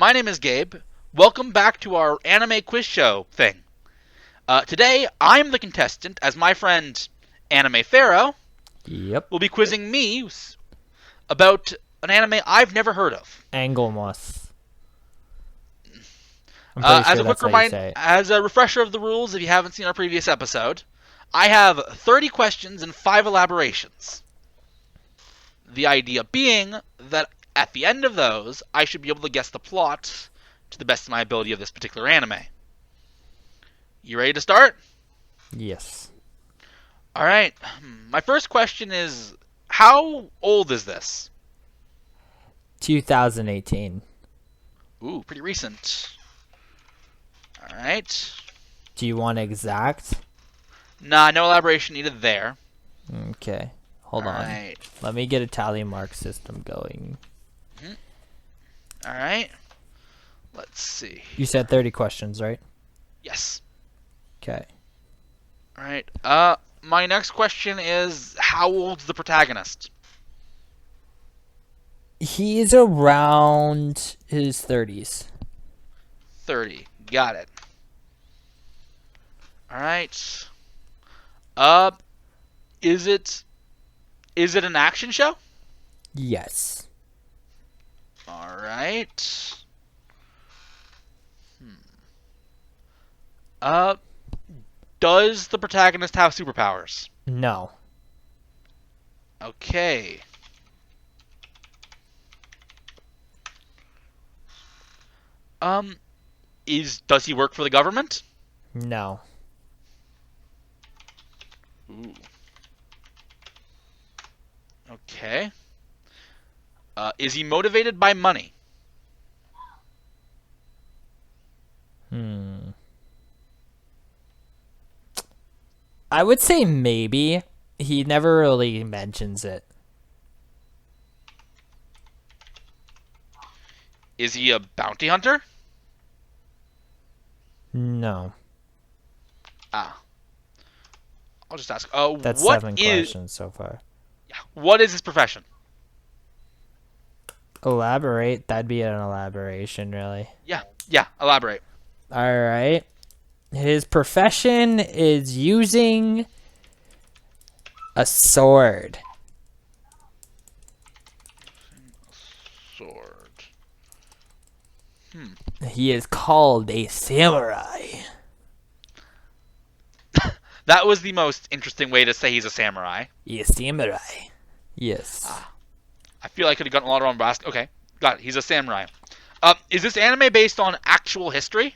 My name is Gabe. Welcome back to our anime quiz show thing. Today, I'm the contestant, as my friend Anime Pharaoh Yep. will be quizzing me about an anime I've never heard of. Angolmois. I'm pretty As sure a quick that's how you reminder, say it. as a refresher of the rules, if you haven't seen our previous episode, I have 30 questions and 5 elaborations. The idea being that at the end of those, I should be able to guess the plot to the best of my ability of this particular anime. You ready to start? Yes. Alright, my first question is, how old is this? 2018. Ooh, pretty recent. Alright. Do you want exact? Nah, no elaboration needed there. Okay. Hold on. Alright. Let me get a tally mark system going. Alright. Let's see. You said 30 questions, right? Yes. Okay. Alright. My next question is, how old's the protagonist? He's around his 30s. 30. Got it. Alright. Is it an action show? Yes. Alright. Does the protagonist have superpowers? No. Okay. Does he work for the government? No. Ooh. Okay. Is he motivated by money? I would say maybe. He never really mentions it. Is he a bounty hunter? No. I'll just ask. That's what 7 is questions so far. what is his profession? Elaborate. That'd be an elaboration, really. Yeah. Elaborate. All right. His profession is using a sword. Sword. He is called a samurai. That was the most interesting way to say he's a samurai. A samurai. Yes. I feel I could have gotten a lot wrong, but okay. Got it. He's a samurai. Is this anime based on actual history?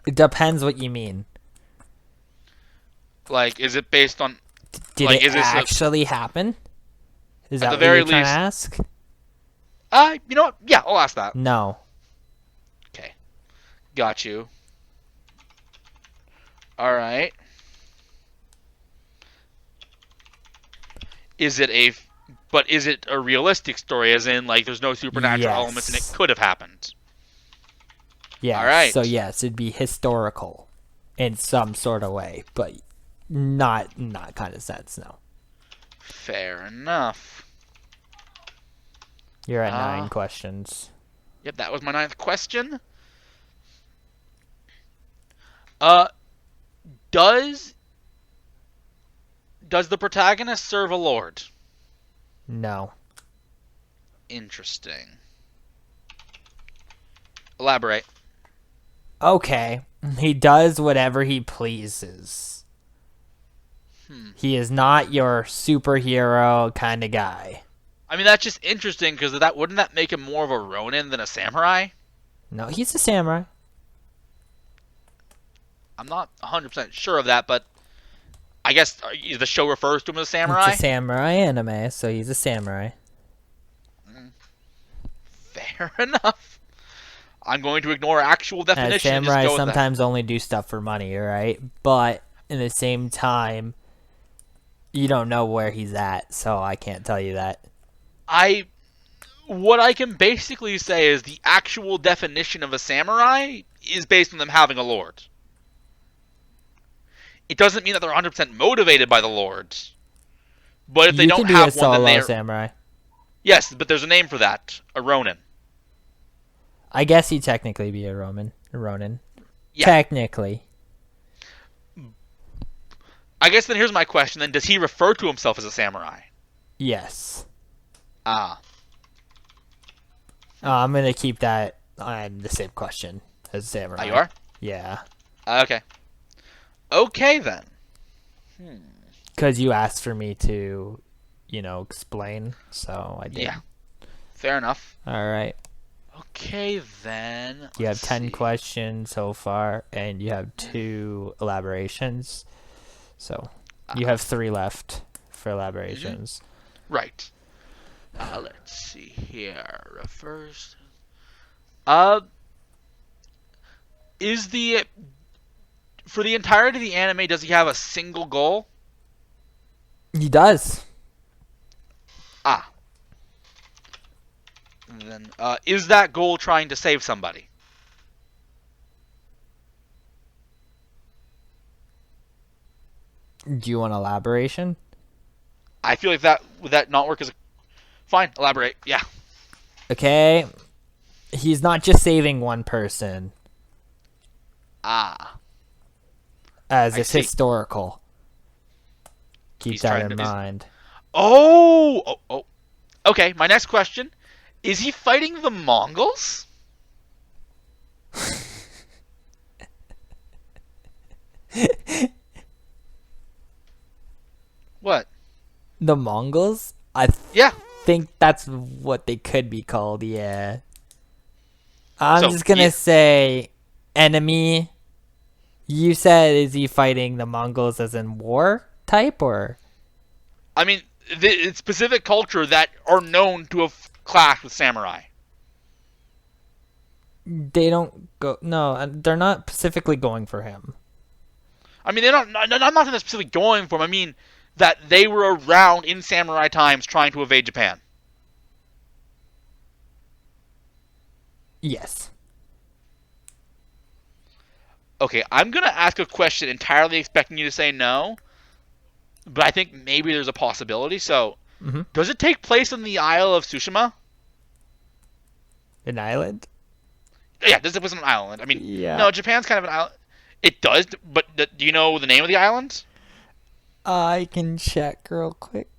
It depends what you mean. Like, is it based on... Did like, it is this actually happen? Is At that the what very you're trying to least- ask? You know what? Yeah, I'll ask that. No. Okay. Got you. Alright. Is it a realistic story, as in, like, there's no supernatural Yes. elements and it could have happened? Yeah. All right. So yes, it'd be historical in some sort of way, but not in that kind of sense, no. Fair enough. You're at 9 questions. Yep, that was my 9th question. Does the protagonist serve a lord? No. Interesting. Elaborate. Okay. He does whatever he pleases. He is not your superhero kind of guy. I mean, that's just interesting, because wouldn't that make him more of a ronin than a samurai? No, he's a samurai. I'm not 100% sure of that, but I guess the show refers to him as a samurai? It's a samurai anime, so he's a samurai. Fair enough. I'm going to ignore actual definition and just Samurai go with that. sometimes only do stuff for money, right? But in the same time, you don't know where he's at, so I can't tell you that. What I can basically say is the actual definition of a samurai is based on them having a lord. It doesn't mean that they're 100% motivated by the lords. But if they You don't can be a have one, then solo they're... samurai. Yes, but there's a name for that. A Ronin. I guess he'd technically be a Ronin. Yeah. Technically. I guess then here's my question. Then does he refer to himself as a samurai? Yes. Ah. I'm going to keep that on the same question as samurai. Oh, you are? Yeah. Okay. Okay, then. Because you asked for me to, explain, so I did. Yeah. Fair enough. All right. Okay, then. You have 10 see. questions so far, and you have 2 elaborations. So you have 3 left for elaborations. Right. Let's see here. First. Is the... For the entirety of the anime, does he have a single goal? He does. Ah. And then, is that goal trying to save somebody? Do you want elaboration? I feel like that would that not work as a... Fine, elaborate. Yeah. Okay. He's not just saving one person, Ah. as I it's see. historical. Keep He's that trying in to- mind. Oh. Okay, my next question. Is he fighting the Mongols? What? The Mongols? Yeah. think that's what they could be called, yeah. I'm So, just gonna say enemy. You said, is he fighting the Mongols as in war type, or? I mean, it's specific culture that are known to have clashed with samurai. They don't go. No, they're not specifically going for him. I mean, I'm not saying they're specifically going for him. I mean that they were around in samurai times trying to evade Japan. Yes. Okay, I'm going to ask a question entirely expecting you to say no, but I think maybe there's a possibility. So, Does it take place in the Isle of Tsushima? An island? Yeah, does it was an island? I mean, Yeah. no, Japan's kind of an island. It does, but do you know the name of the island? I can check real quick.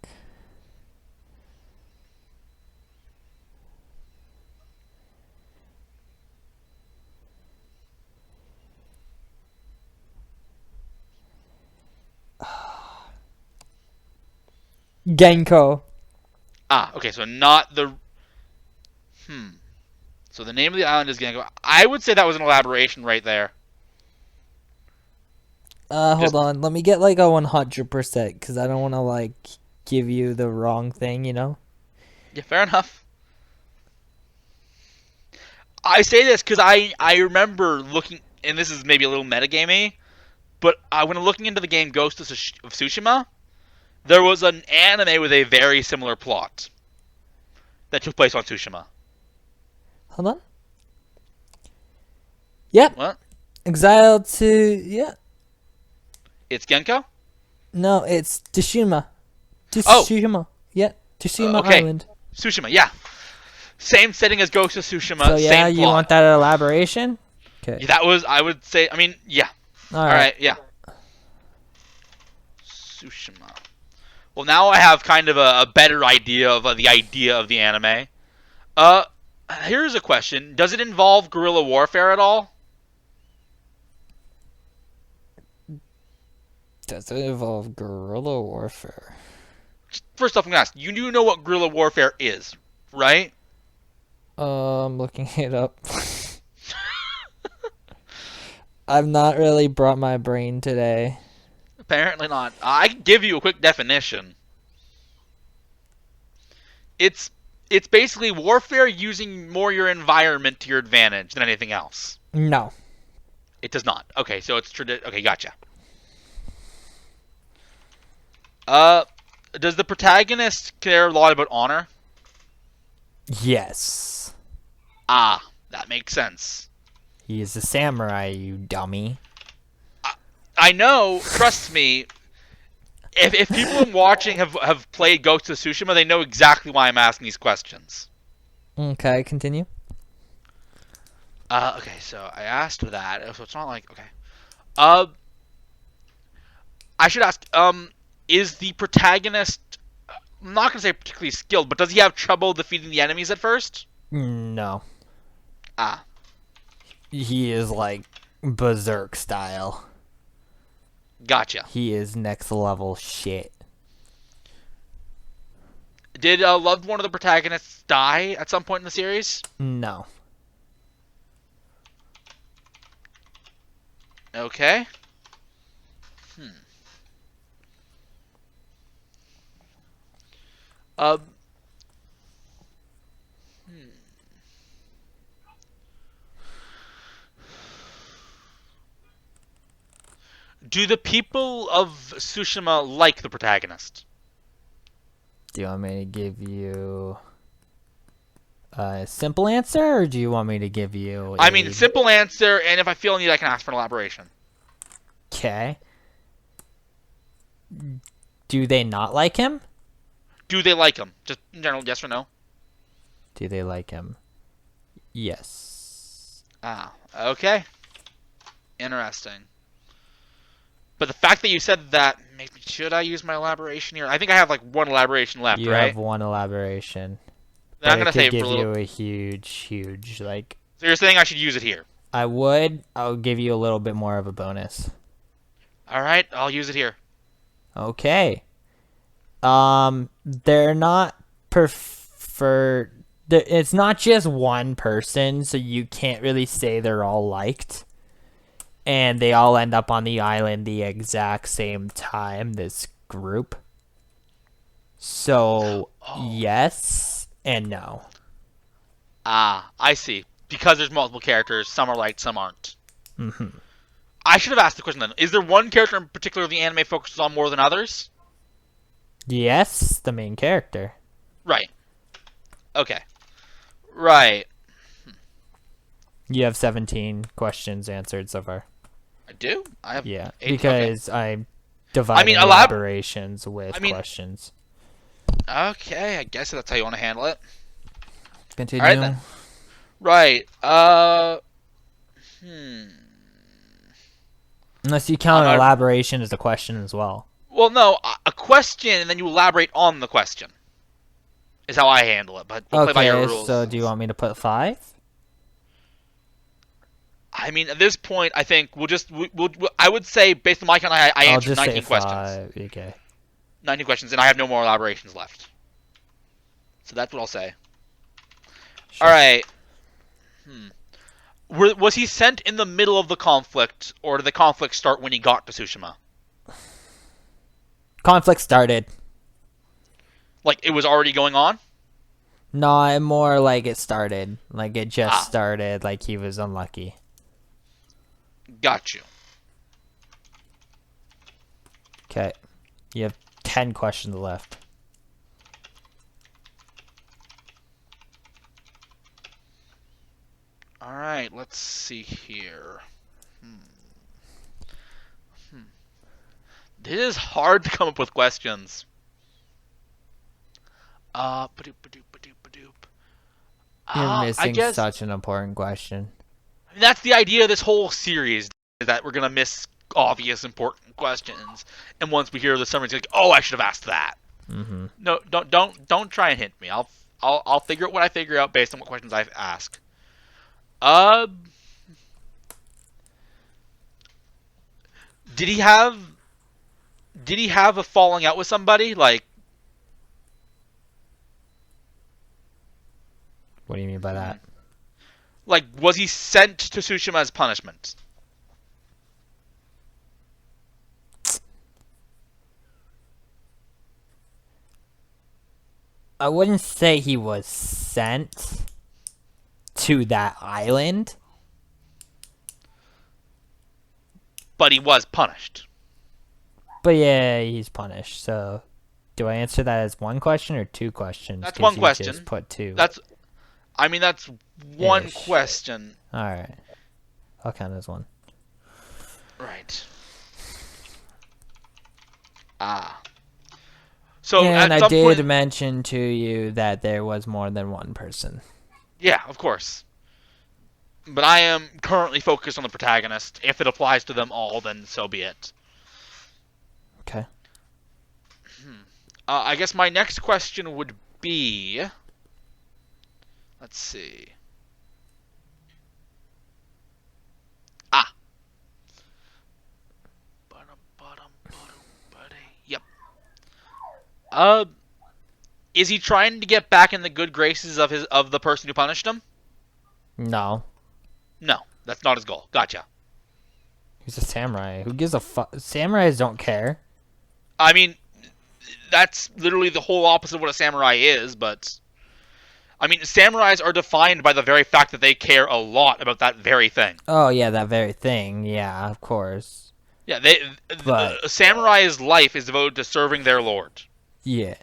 Genkou. Ah, okay, so not the... So the name of the island is Genkou. I would say that was an elaboration right there. Hold on. Let me get like a 100% because I don't want to like give you the wrong thing, you know? Yeah, fair enough. I say this because I remember looking, and this is maybe a little metagamey, but when looking into the game Ghost of Tsushima, there was an anime with a very similar plot that took place on Tsushima. Hold on. Yep. What? Exiled to... Yeah. It's Genkou? No, it's Tsushima. Oh. Tsushima. Yeah. Tsushima Okay. Island. Tsushima, yeah. Same setting as Ghost of Tsushima. So yeah, same you plot. want that elaboration? Okay. Yeah, that was, I would say, I mean, yeah. All right. Yeah. Tsushima. Well, now I have kind of a better idea of the idea of the anime. Here's a question. Does it involve guerrilla warfare at all? Does it involve guerrilla warfare? First off, I'm going to ask. You do know what guerrilla warfare is, right? I'm looking it up. I've not really brought my brain today. Apparently not. I can give you a quick definition. It's basically warfare using more your environment to your advantage than anything else. No. It does not. Okay, so it's okay, gotcha. Does the protagonist care a lot about honor? Yes. Ah, that makes sense. He is a samurai, you dummy. I know, trust me, if people watching have played Ghost of Tsushima, they know exactly why I'm asking these questions. Okay, continue. Okay, so I asked that, so it's not like, okay. Uh, I should ask, is the protagonist, I'm not going to say particularly skilled, but does he have trouble defeating the enemies at first? No. Ah. He is like berserk style. Gotcha. He is next level shit. Did a loved one of the protagonists die at some point in the series? No. Okay. Uh, Do the people of Tsushima like the protagonist? Do you want me to give you a simple answer, or do you want me to give you I mean, simple answer, and if I feel a need, I can ask for an elaboration. Okay. Do they not like him? Do they like him? Just in general, yes or no? Do they like him? Yes. Ah, okay. Interesting. But the fact that you said that makes me... Should I use my elaboration here? I think I have like one elaboration left, You right? have one elaboration. Then I'm But going it to say could it for give a you little... a huge, like... So you're saying I should use it here? I'll give you a little bit more of a bonus. Alright, I'll use it here. Okay. They're not preferred. It's not just one person, so you can't really say they're all liked. And they all end up on the island the exact same time, this group. So, yes and no. Ah, I see. Because there's multiple characters, some are liked, some aren't. Mm-hmm. I should have asked the question then. Is there one character in particular the anime focuses on more than others? Yes, the main character. Right. Okay. Right. You have 17 questions answered so far. I do? I have 8. Because Okay. I'm dividing elaborations with questions. Okay, I guess that's how you want to handle it. Continue. All right, then. Right. Unless you count an elaboration as a question as well. Well, no, a question, and then you elaborate on the question. Is how I handle it, but we'll play by your rules. So do you want me to put 5? I mean, at this point, I think we'll just... I would say, based on my count, I answered 19 questions. Okay. 19 questions, and I have no more elaborations left. So that's what I'll say. Sure. All right. Was he sent in the middle of the conflict, or did the conflict start when he got to Tsushima? Conflict started. Like, it was already going on? No, more like it started. Like, it just started, like he was unlucky. Got you. Okay. You have 10 questions left. Alright, let's see here. This is hard to come up with questions. You're missing such an important question. That's the idea of this whole series, is that we're gonna miss obvious important questions, and once we hear the summary, it's like, oh, I should have asked that. Mm-hmm. No, don't try and hint me. I'll figure out what I figure out based on what questions I ask. Did he have a falling out with somebody? Like, what do you mean by that? Like, was he sent to Tsushima as punishment? I wouldn't say he was sent to that island. But he was punished. But yeah, he's punished. So, do I answer that as one question or 2 questions? That's one question. Just put 2. That's one question. All right. I'll count as 1. Right. Ah. So And at I some did point, mention to you that there was more than one person. yeah, of course. But I am currently focused on the protagonist. If it applies to them all, then so be it. Okay. I guess my next question would be... Let's see. Ah. Yep. Is he trying to get back in the good graces of the person who punished him? No. No, that's not his goal. Gotcha. He's a samurai. Who gives a fuck? Samurais don't care. I mean, that's literally the whole opposite of what a samurai is, but... I mean, samurais are defined by the very fact that they care a lot about that very thing. Oh, yeah, that very thing. Yeah, of course. Yeah, But, a samurai's life is devoted to serving their lord. yeah.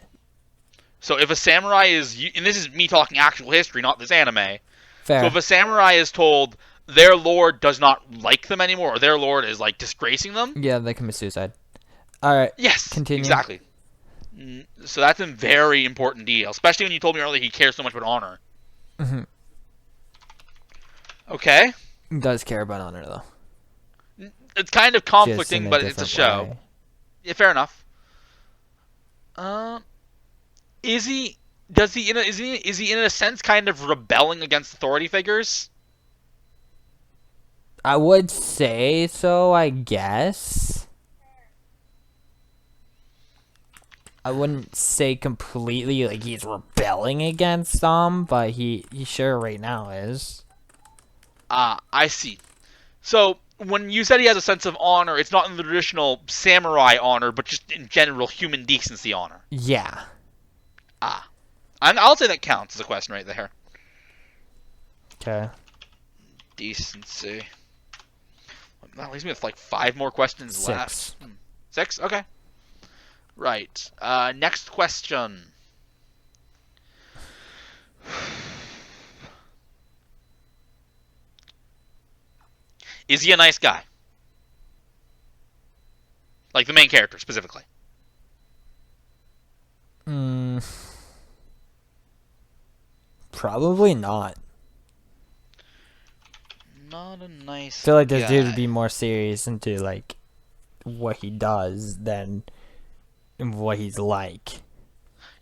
So if a samurai is... And this is me talking actual history, not this anime. Fair. So if a samurai is told their lord does not like them anymore, or their lord is, like, disgracing them... Yeah, they commit suicide. Alright. Yes, Continue. exactly. So that's a very important deal, especially when you told me earlier he cares so much about honor. Mm-hmm. Okay. He does care about honor, though. It's kind of conflicting, but it's a show. Way. Yeah, fair enough. Is he? Does he? Is he in a sense kind of rebelling against authority figures? I would say so, I guess. I wouldn't say completely like he's rebelling against them, but he sure right now is. I see. So when you said he has a sense of honor, it's not in the traditional samurai honor, but just in general human decency honor. Yeah. I'll say that counts as a question right there. Okay. Decency. That leaves me with like 5 more questions left. 6? Okay. Right. Next question. Is he a nice guy? Like the main character, specifically. Probably not. Not a nice I feel like this guy. dude would be more serious into like what he does than what he's like.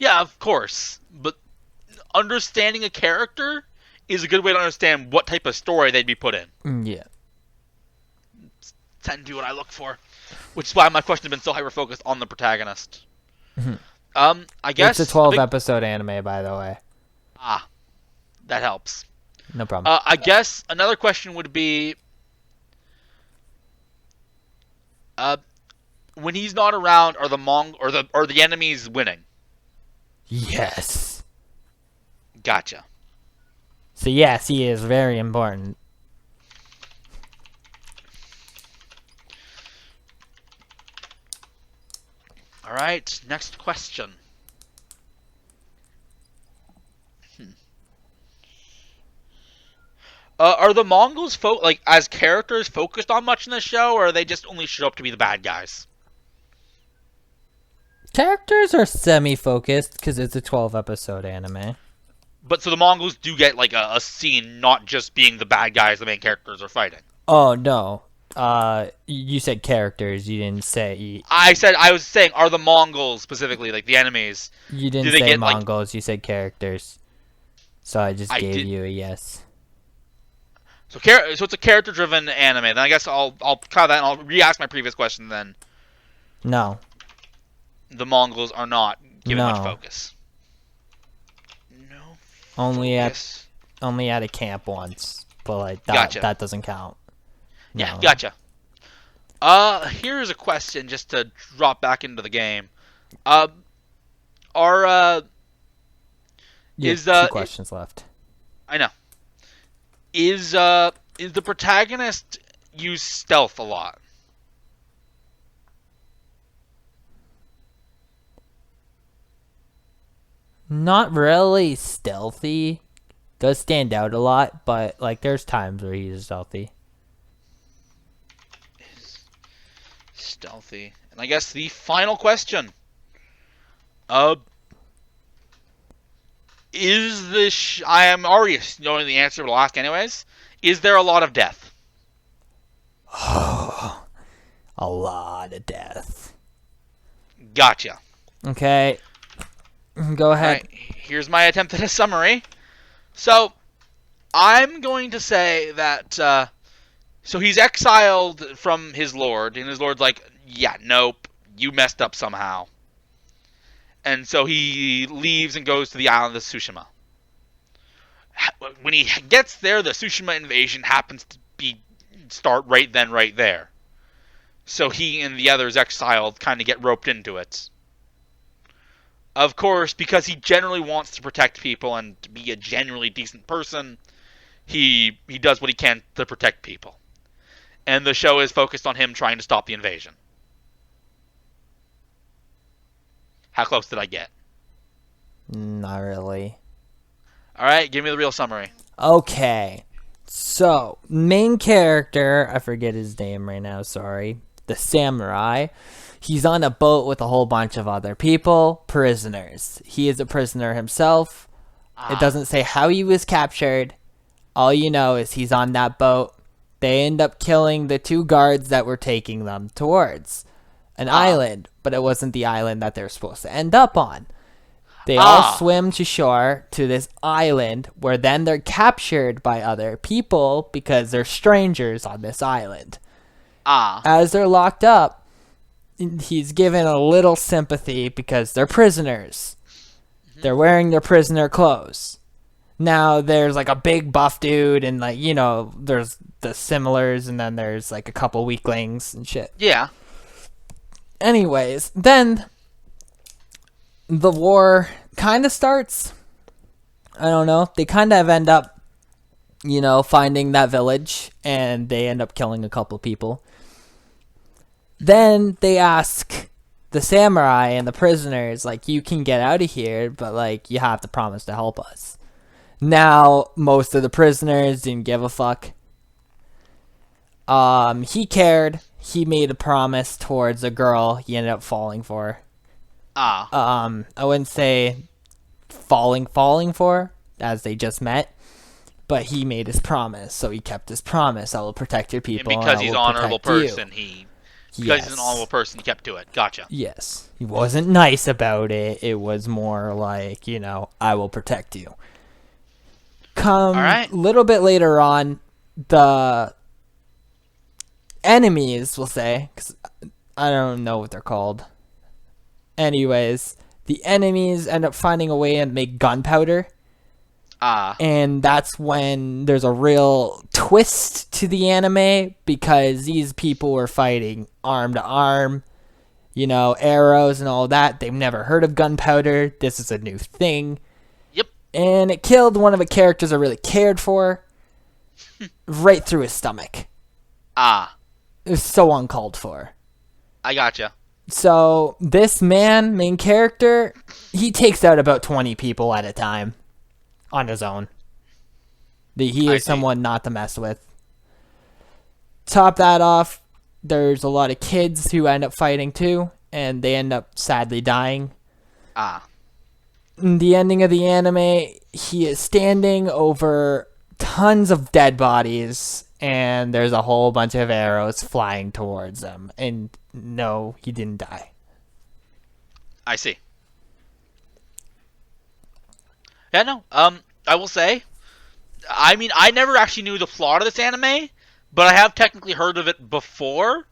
Yeah, of course. But understanding a character is a good way to understand what type of story they'd be put in. Yeah. Tend to what I look for. Which is why my question has been so hyper-focused on the protagonist. Mm-hmm. I guess... It's a 12-episode anime, by the way. That helps. No problem. I guess another question would be... when he's not around, are the enemies winning? Yes. Gotcha. So yes, he is very important. All right, next question. Are the Mongols as characters focused on much in the show, or are they just only show up to be the bad guys? Characters are semi-focused because it's a 12-episode anime. But so the Mongols do get like a scene, not just being the bad guys the main characters are fighting. Oh no. You said characters. You didn't say. I was saying, are the Mongols specifically like the enemies? You didn't say Mongols. You said characters. So I just gave you a yes. So it's a character-driven anime. Then I guess I'll cover that and I'll re-ask my previous question. Then no, the Mongols are not given much focus. No. Only at a camp once, but like that doesn't count. No. Yeah, gotcha. Here's a question just to drop back into the game. Is 2 questions left. I know. Is the protagonist use stealth a lot? Not really stealthy. Does stand out a lot, but like there's times where he's stealthy. Stealthy. And I guess the final question. Is this... I am already knowing the answer, but I'll ask anyways. Is there a lot of death? A lot of death. Gotcha. Okay. Go ahead. Right, here's my attempt at a summary. So, I'm going to say that... so he's exiled from his lord, and his lord's like, yeah, nope, you messed up somehow. And so he leaves and goes to the island of Tsushima. When he gets there, the Tsushima invasion happens to start right then, right there. So he and the others exiled kind of get roped into it. Of course, because he generally wants to protect people and to be a genuinely decent person, he does what he can to protect people. And the show is focused on him trying to stop the invasion. How close did I get? Not really. Alright, give me the real summary. Okay. So, main character, I forget his name right now, sorry. The samurai. He's on a boat with a whole bunch of other people, prisoners. He is a prisoner himself. It doesn't say how he was captured. All you know is he's on that boat. They end up killing the 2 guards that were taking them towards an island, but it wasn't the island that they're supposed to end up on. They all swim to shore to this island where then they're captured by other people because they're strangers on this island. As they're locked up, he's given a little sympathy because they're prisoners. They're wearing their prisoner clothes. Now there's like a big buff dude and like, you know, there's the similars and then there's like a couple weaklings and shit. Yeah. Anyways, then the war kind of starts. I don't know. They kind of end up, you know, finding that village and they end up killing a couple people. Then they ask the samurai and the prisoners, like, you can get out of here, but like, you have to promise to help us. Now, most of the prisoners didn't give a fuck. He cared. He made a promise towards a girl he ended up falling for. I wouldn't say falling for, as they just met, but he made his promise, so he kept his promise. I will protect your people. And because he's an honorable person, he he's an honorable person, he kept to it. Gotcha. Yes. He wasn't nice about it. It was more like, you know, I will protect you. A little bit later on, the enemies, we'll say, because I don't know what they're called. Anyways, the enemies end up finding a way to make gunpowder. And that's when there's a real twist to the anime, because these people were fighting arm to arm, you know, arrows and all that. They've never heard of gunpowder. This is a new thing. Yep. And it killed one of the characters I really cared for right through his stomach. It was so uncalled for. I gotcha. So this main character, he takes out about 20 people at a time on his own. He is someone not to mess with. Top that off, there's a lot of kids who end up fighting too, and they end up sadly dying. In the ending of the anime, he is standing over tons of dead bodies, and there's a whole bunch of arrows flying towards them. And no, he didn't die. I see. Yeah, no. I will say, I mean, I never actually knew the plot of this anime, but I have technically heard of it before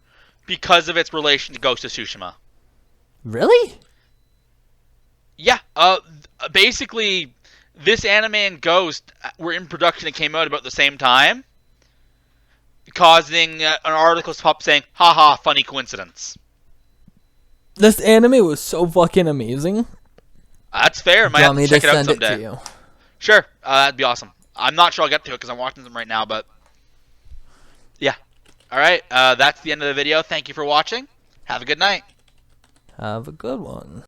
because of its relation to Ghost of Tsushima. Really? Yeah. Basically, this anime and Ghost were in production and came out about the same time, causing an article to pop saying, haha, funny coincidence. This anime was so fucking amazing. That's fair. Might have to check it out someday. To you. Sure, that'd be awesome. I'm not sure I'll get to it because I'm watching them right now, but yeah. Alright, that's the end of the video. Thank you for watching. Have a good night. Have a good one.